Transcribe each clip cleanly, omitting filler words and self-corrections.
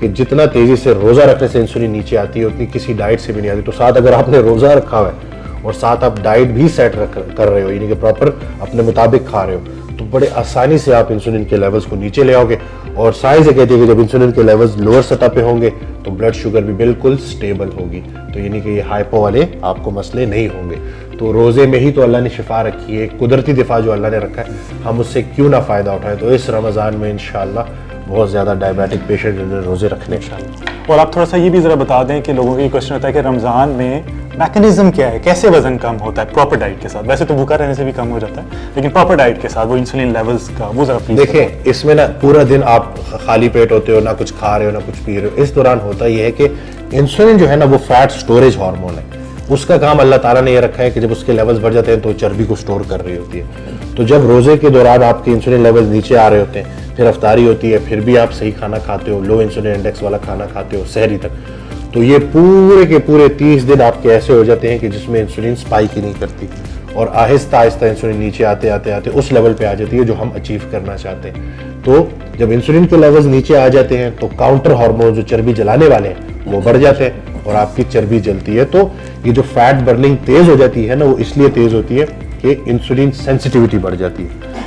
کہ جتنا تیزی سے روزہ رکھنے سے انسولین نیچے آتی ہے اتنی کسی ڈائٹ سے بھی نہیں آتی. تو ساتھ اگر آپ نے روزہ رکھا ہوا ہے اور ساتھ آپ ڈائٹ بھی سیٹ کر رہے ہو, یعنی کہ پراپر اپنے مطابق کھا رہے ہو, تو بڑے آسانی سے آپ انسولین کے لیولز کو نیچے لے آؤ گے. اور سائنس یہ کہتی ہے کہ جب انسولین کے لیولز لوور سطح پہ ہوں گے تو بلڈ شوگر بھی بالکل سٹیبل ہوگی. تو یعنی کہ یہ ہائپو والے آپ کو مسئلے نہیں ہوں گے. تو روزے میں ہی تو اللہ نے شفا رکھی ہے, قدرتی دفاع جو اللہ نے رکھا ہے, ہم اس سے کیوں نہ فائدہ اٹھائیں. تو اس رمضان میں انشاءاللہ بہت زیادہ ڈائبیٹک پیشنٹ جنہوں نے روزے رکھنے. اور آپ تھوڑا سا یہ بھی ذرا بتا دیں کہ لوگوں کا یہ کوشچن ہوتا ہے کہ رمضان میں میکنزم کیا ہے, کیسے وزن کم ہوتا ہے پراپر ڈائٹ کے ساتھ؟ ویسے تو بھوکا رہنے سے بھی کم ہو جاتا ہے, لیکن پراپر ڈائٹ کے ساتھ وہ انسولین لیولز کا وہ ذرا پلیز دیکھیں. اس میں نا پورا دن آپ خالی پیٹ ہوتے ہو, نہ کچھ کھا رہے ہو نہ کچھ پی رہے ہو. اس دوران ہوتا یہ ہے کہ انسولین جو ہے نا وہ فیٹ سٹوریج ہارمون ہے. اس کا کام اللہ تعالیٰ نے یہ رکھا ہے کہ جب اس کے لیولز بڑھ جاتے ہیں تو چربی کو سٹور کر رہی ہوتی ہے. تو جب روزے کے دوران آپ کے انسولین لیولز نیچے آ رہے ہوتے ہیں, پھر افطاری ہوتی ہے, پھر بھی آپ صحیح کھانا کھاتے ہو, لو انسولین انڈیکس والا کھانا کھاتے ہو سحری تک, تو یہ پورے کے پورے 30 دن آپ کے ایسے ہو جاتے ہیں کہ جس میں انسولین سپائک ہی نہیں کرتی, اور آہستہ آہستہ انسولین نیچے آتے آتے آتے اس لیول پہ آ جاتی ہے جو ہم اچیو کرنا چاہتے ہیں. تو جب انسولین کے لیولز نیچے آ جاتے ہیں تو کاؤنٹر ہارمون جو چربی جلانے والے ہیں وہ بڑھ جاتے ہیں اور آپ کی چربی جلتی ہے. تو یہ جو فیٹ برننگ تیز ہو جاتی ہے نا, وہ اس لیے تیز ہوتی ہے کہ انسولین سینسٹیوٹی بڑھ جاتی ہے.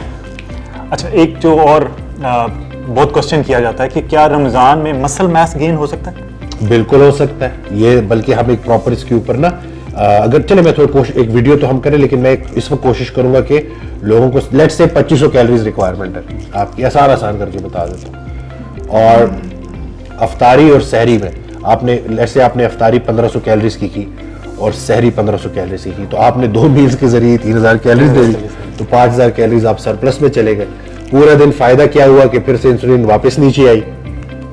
اچھا, ایک جو اور بہت کوشچن کیا جاتا ہے کہ کیا رمضان میں مسل میس گین ہو سکتا ہے؟ بالکل ہو سکتا ہے یہ, بلکہ ہم ایک پراپر اس کے اوپر نا اگر چلے میں تھوڑا ایک ویڈیو تو ہم کریں, لیکن میں اس وقت کوشش کروں گا کہ لوگوں کو لیٹ سے 2500 کیلریز ریکوائرمنٹ ہے آپ کی, آسان کر کے بتا دیتا ہوں. اور افطاری اور سحری میں آپ نے لیٹ سے آپ نے افطاری 1500 کیلریز کی اور سحری 1500 کیلریز کی, تو آپ نے 2 میلز کے ذریعے 3000 کیلریز دے دی, تو 5000 کیلریز آپ سرپلس میں چلے گئے. پورا دن فائدہ کیا ہوا کہ پھر سے انسولین واپس نیچے آئی,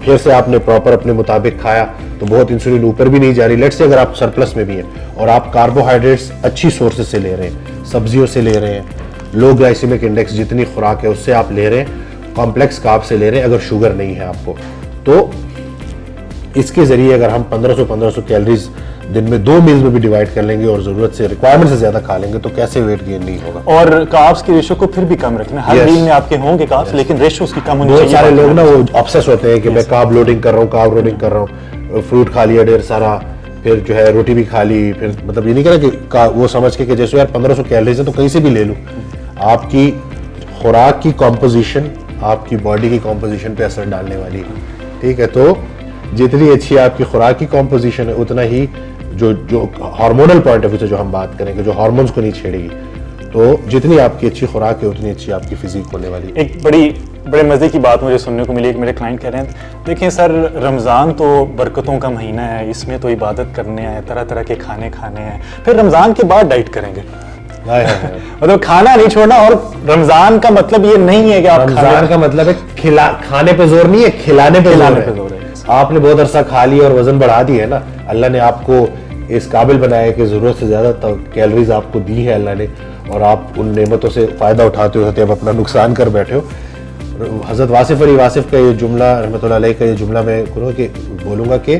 پھر سے آپ نے پراپر اپنے مطابق کھایا تو بہت انسولین اوپر بھی نہیں جا رہی. لیٹ سے اگر آپ سرپلس میں بھی ہیں اور آپ کاربوہائیڈریٹس اچھی سورسز سے لے رہے ہیں, سبزیوں سے لے رہے ہیں, لو گلائسیمک انڈیکس جتنی خوراک ہے اس سے آپ لے رہے ہیں, کمپلیکس کارب سے لے رہے ہیں, اگر شوگر نہیں ہے آپ کو, تو اس کے ذریعے اگر ہم 1500 کیلریز دن میں 2 میلز میں بھی ڈیوائڈ کر لیں گے اور ضرورت سے ریکوائرمنٹ سے زیادہ کھا لیں گے تو کیسے ویٹ گین نہیں ہوگا. اور کاربس کی ریشو کو پھر بھی کم رکھنا, ہر میل میں آپ کے ہوں گے کاربس, لیکن ریشو اس کی کم ہونی چاہیے. بہت سارے لوگ نا وہ آبسیس ہوتے ہیں کہ میں کارب لوڈنگ کر رہا ہوں, فروٹ کھا لیا ڈھیر سارا, پھر جو ہے روٹی بھی کھا لی, پھر مطلب یہ نہیں کرا کہ وہ سمجھ کے کہ جیسے یار 1500 کیلریز ہے تو کہیں سے بھی لے لوں. آپ کی خوراک کی کمپوزیشن آپ کی باڈی کی کمپوزیشن پہ اثر ڈالنے والی ہے, ٹھیک ہے. تو جتنی اچھی آپ کی خوراک کی کمپوزیشن ہے اتنا ہی جو ہارمونل پوائنٹ آف ویو سے جو ہم بات کریں کہ جو ہارمونز کو نہیں چھیڑے گی, تو جتنی آپ کی اچھی خوراک ہے اتنی اچھی آپ کی فزیک ہونے والی ہے. ایک بڑے مزے کی بات مجھے سننے کو ملی کہ میرے کلائنٹ کہہ رہے ہیں, دیکھیں سر رمضان تو برکتوں کا مہینہ ہے, اس میں تو عبادت کرنے ہیں, طرح طرح کے کھانے کھانے ہیں, پھر رمضان کے بعد ڈائٹ کریں گے. مطلب کھانا نہیں چھوڑنا, اور رمضان کا مطلب یہ نہیں ہے کہ آپ رمضان کا مطلب ہے کھانے پہ زور نہیں ہے, کھلانے پہ زور ہے. آپ نے بہت عرصہ کھا لیا اور وزن بڑھا دی ہے نا, اللہ نے آپ کو اس قابل بنایا ہے کہ ضرورت سے زیادہ کیلریز آپ کو دی ہے اللہ نے, اور آپ ان نعمتوں سے فائدہ اٹھاتے ہوتے اب اپنا نقصان کر بیٹھے ہو. حضرت واصف علی واصف کا یہ جملہ رحمۃ اللہ علیہ کا یہ جملہ میں بولوں گا کہ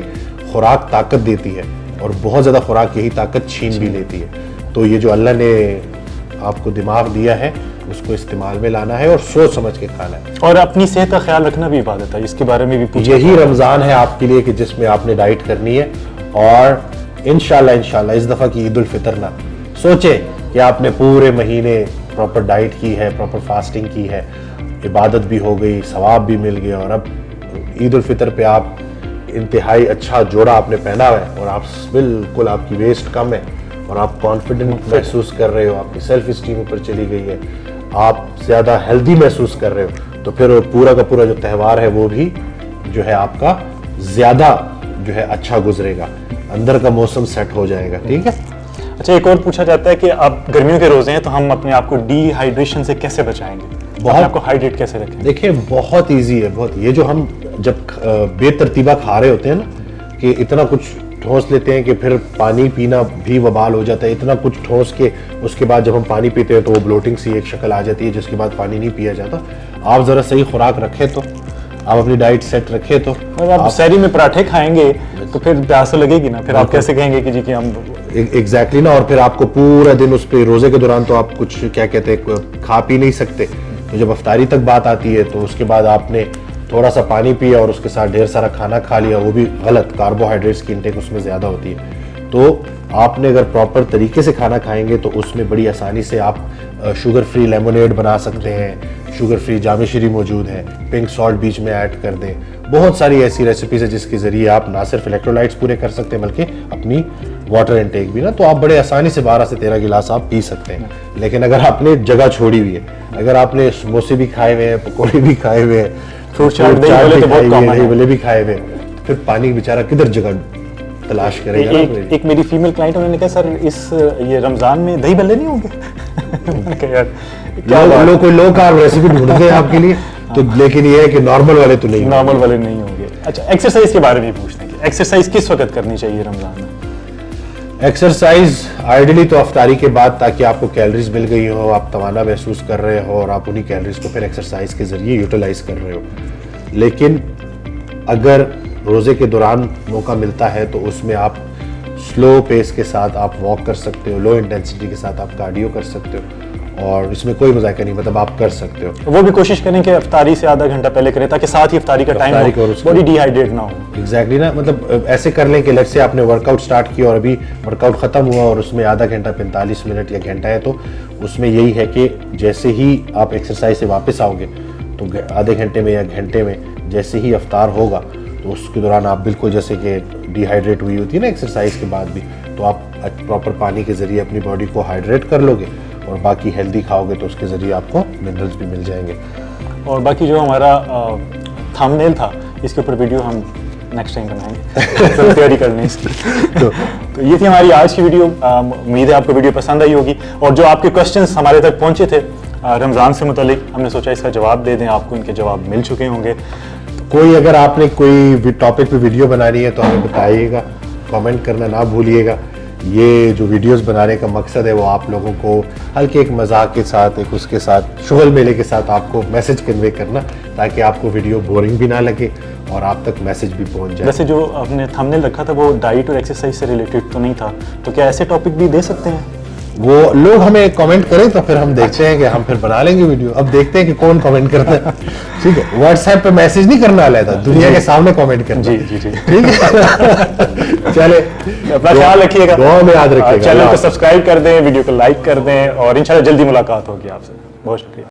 خوراک طاقت دیتی ہے اور بہت زیادہ خوراک یہی طاقت چھین بھی لیتی ہے. تو یہ جو اللہ نے آپ کو دماغ دیا ہے اس کو استعمال میں لانا ہے اور سوچ سمجھ کے کھانا ہے, اور اپنی صحت کا خیال رکھنا بھی عبادت ہے, اس کے بارے میں بھی پوچھا. یہی رمضان ہے آپ کے لیے کہ جس میں آپ نے ڈائٹ کرنی ہے, اور انشاءاللہ اس دفعہ کی عید الفطر نہ سوچیں کہ آپ نے پورے مہینے پراپر ڈائٹ کی ہے, پراپر فاسٹنگ کی ہے, عبادت بھی ہو گئی, ثواب بھی مل گیا, اور اب عید الفطر پہ آپ انتہائی اچھا جوڑا آپ نے پہنا ہوا ہے اور آپ بالکل آپ کی ویسٹ کم ہے اور آپ کانفیڈنٹ محسوس کر رہے ہو, آپ کی سیلف اسٹیم اوپر چلی گئی ہے, آپ زیادہ ہیلدی محسوس کر رہے ہو, تو پھر پورا کا پورا جو تہوار ہے وہ بھی جو ہے آپ کا زیادہ جو ہے اچھا گزرے گا, اندر کا موسم سیٹ ہو جائے گا. ٹھیک ہے. اچھا, ایک اور پوچھا جاتا ہے کہ آپ گرمیوں کے روزے ہیں تو ہم اپنے آپ کو ڈی ہائیڈریشن سے کیسے بچائیں گے, اپنے آپ کو ہائیڈریٹ کیسے رکھیں؟ دیکھیں بہت ایزی ہے, بہت. یہ جو ہم جب بے ترتیبہ کھا رہے ہوتے ہیں نا کہ اتنا کچھ ٹھوس لیتے ہیں کہ پھر پانی پینا بھی وبال ہو جاتا ہے, اتنا کچھ ٹھوس کے اس کے بعد جب ہم پانی پیتے ہیں تو وہ بلوٹنگ سی ایک شکل آ جاتی ہے جس کے بعد پانی نہیں پیا جاتا. آپ ذرا صحیح خوراک رکھیں تو, آپ اپنی ڈائٹ سیٹ رکھیں تو, آپ سحری میں پراٹھے کھائیں گے تو پھر پیاس لگے گی نا, پھر آپ کیسے کہیں گے کہ جی کہ ہم ایگزیکٹلی نا, اور پھر آپ کو پورا دن اس پہ روزے کے دوران تو آپ کچھ کیا کہتے ہیں کھا پی نہیں سکتے, تو جب افطاری تک بات آتی ہے تو اس کے بعد آپ نے تھوڑا سا پانی پیا اور اس کے ساتھ ڈھیر سارا کھانا کھا لیا، وہ بھی غلط، کاربوہائیڈریٹس کی انٹیک اس میں زیادہ ہوتی ہے. تو آپ نے اگر پراپر طریقے سے کھانا کھائیں گے تو اس میں بڑی آسانی سے آپ شوگر فری لیمونیڈ بنا سکتے ہیں، شوگر فری جامع شیری موجود ہے، پنک سالٹ بیچ میں ایڈ کر دیں. بہت ساری ایسی ریسیپیز ہیں جس کے ذریعے آپ نہ صرف الیکٹرولائٹس پورے کر سکتے ہیں بلکہ اپنی واٹر انٹیک بھی نا، تو آپ بڑے آسانی سے 12 سے 13 گلاس آپ پی سکتے ہیں. لیکن اگر آپ نے جگہ چھوڑی ہوئی ہے، اگر آپ نے سموسے بھی کھائے ہوئے ہیں، پکوڑے بھی کھائے ہوئے ہیں، فروٹ چاٹ بھی دہی بھلے بھی کھائے ہوئے ہیں، پھر پانی بیچارہ کدھر جگہ تلاش کرے گا. ایک میری فیمیل کلائنٹ انہوں نے کہا سر یہ رمضان میں دہی بھلے نہیں ہوں گے؟ کوئی لو کارب ریسیپی ڈھونڈتے ہیں آپ کے لیے تو، لیکن یہ ہے کہ نارمل والے تو نہیں، نارمل والے نہیں ہوں گے. اچھا ایکسرسائز کے بارے میں پوچھتے ہیں کہ ایکسرسائز کس وقت کرنی چاہیے رمضان میں؟ ایکسرسائز آئیڈیلی تو افطاری کے بعد، تاکہ آپ کو کیلریز مل گئی ہو، آپ توانا محسوس کر رہے ہو اور آپ انہی کیلریز کو پھر ایکسرسائز کے ذریعے یوٹیلائز کر رہے ہو. لیکن اگر روزے کے دوران موقع ملتا ہے تو اس میں آپ سلو پیس کے ساتھ آپ واک کر سکتے ہو، لو انٹینسٹی کے ساتھ آپ کارڈیو کر سکتے ہو، اور اس میں کوئی مذاکرہ نہیں، مطلب آپ کر سکتے ہو. وہ بھی کوشش کریں کہ افطاری سے آدھا گھنٹہ پہلے کریں تاکہ ساتھ ہی افطاری کا ٹائم ہو، باڈی ڈی ہائیڈریٹ نہ ہو. ایگزیکٹلی نا، مطلب ایسے کر لیں کہ لیٹ سے آپ نے ورک آؤٹ اسٹارٹ کیا اور ابھی ورک آؤٹ ختم ہوا اور اس میں آدھا گھنٹہ 45 منٹ یا گھنٹہ ہے، تو اس میں یہی ہے کہ جیسے ہی آپ ایکسرسائز سے واپس آؤ گے تو آدھے گھنٹے میں یا گھنٹے میں جیسے ہی افطار ہوگا تو اس کے دوران آپ بالکل جیسے کہ ڈی ہائیڈریٹ ہوئی ہوتی ہے نا ایکسرسائز کے بعد بھی، تو آپ پراپر پانی کے ذریعے اپنی باڈی کو ہائیڈریٹ کر لو گے اور باقی ہیلدی کھاؤ گے تو اس کے ذریعے آپ کو منرلز بھی مل جائیں گے. اور باقی جو ہمارا تھم نیل تھا اس کے اوپر ویڈیو ہم نیکسٹ ٹائم بنائیں گے، تیاری کرنے اس کی. تو یہ تھی ہماری آج کی ویڈیو. امید ہے آپ کو ویڈیو پسند آئی ہوگی، اور جو آپ کے کوشچنس ہمارے تک پہنچے تھے رمضان سے متعلق، ہم نے سوچا اس کا جواب دے دیں. آپ کو ان کے جواب مل چکے ہوں گے. کوئی اگر آپ نے کوئی ٹاپک پہ ویڈیو بنانی ہے تو ہمیں بتائیے گا، کامنٹ کرنا نہ بھولیے گا. یہ جو ویڈیوز بنانے کا مقصد ہے وہ آپ لوگوں کو ہلکے ایک مذاق کے ساتھ، ایک اس کے ساتھ شغل میلے کے ساتھ آپ کو میسج کنوے کرنا، تاکہ آپ کو ویڈیو بورنگ بھی نہ لگے اور آپ تک میسج بھی پہنچ جائے. ویسے جو ہم نے تھم نیل رکھا تھا وہ ڈائٹ اور ایکسرسائز سے ریلیٹڈ تو نہیں تھا، تو کیا ایسے ٹاپک بھی دے سکتے ہیں؟ وہ لوگ ہمیں کامنٹ کریں تو پھر ہم دیکھتے ہیں کہ ہم پھر بنا لیں گے ویڈیو. اب دیکھتے ہیں کہ کون کامنٹ کرتا ہے. ٹھیک ہے، واٹس ایپ پہ میسج نہیں کرنا علیحدہ، دنیا کے سامنے کامنٹ کرنا. جی جی جی ٹھیک ہے. چلے اپنا خیال رکھیے گا، دعا میں یاد رکھیے گا. چینل کو سبسکرائب کر دیں، ویڈیو کو لائک کر دیں، اور انشاءاللہ جلدی ملاقات ہوگی آپ سے. بہت شکریہ.